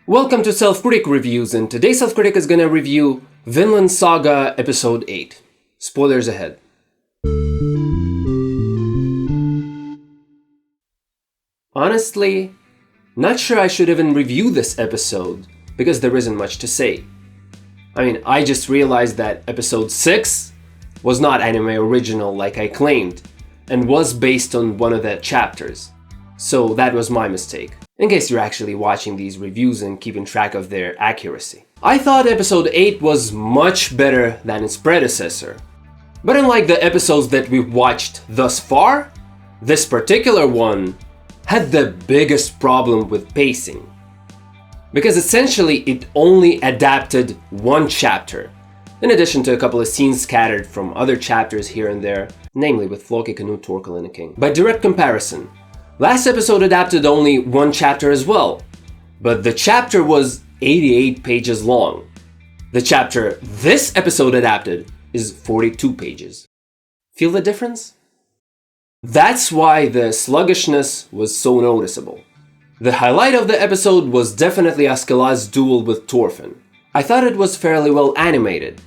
Welcome to Self-Critic Reviews, and today's Self-Critic is gonna review Vinland Saga Episode 8. Spoilers ahead. Honestly, not sure I should even review this episode, because there isn't much to say. I just realized that Episode 6 was not anime original like I claimed, and was based on one of the chapters. So that was my mistake, in case you're actually watching these reviews and keeping track of their accuracy. I thought Episode 8 was much better than its predecessor. But unlike the episodes that we've watched thus far, this particular one had the biggest problem with pacing. Because essentially it only adapted one chapter, in addition to a couple of scenes scattered from other chapters here and there, namely with Floki, Canute, Torkel, and the King. By direct comparison, last episode adapted only one chapter as well, but the chapter was 88 pages long. The chapter this episode adapted is 42 pages. Feel the difference? That's why the sluggishness was so noticeable. The highlight of the episode was definitely Askeladd's duel with Thorfinn. I thought it was fairly well animated,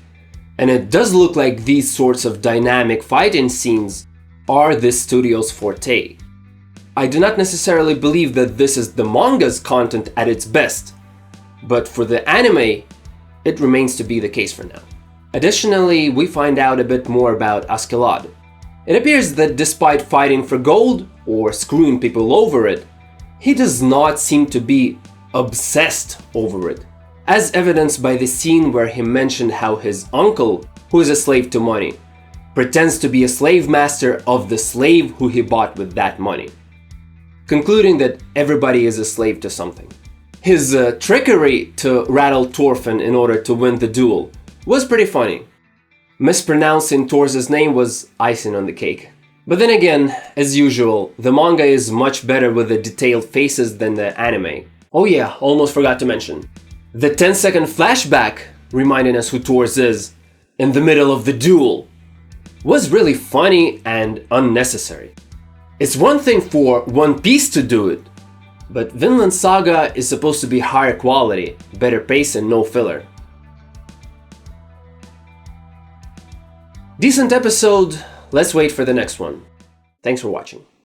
and it does look like these sorts of dynamic fighting scenes are this studio's forte. I do not necessarily believe that this is the manga's content at its best, but for the anime, it remains to be the case for now. Additionally, we find out a bit more about Askeladd. It appears that despite fighting for gold, or screwing people over it, he does not seem to be obsessed over it, as evidenced by the scene where he mentioned how his uncle, who is a slave to money, pretends to be a slave master of the slave who he bought with that money, concluding that everybody is a slave to something. His trickery to rattle Thorfinn in order to win the duel was pretty funny. Mispronouncing Thor's name was icing on the cake. But then again, as usual, the manga is much better with the detailed faces than the anime. Oh yeah, almost forgot to mention. The 10-second flashback reminding us who Thor is in the middle of the duel was really funny and unnecessary. It's one thing for One Piece to do it, but Vinland Saga is supposed to be higher quality, better pace and no filler. Decent episode, let's wait for the next one. Thanks for watching.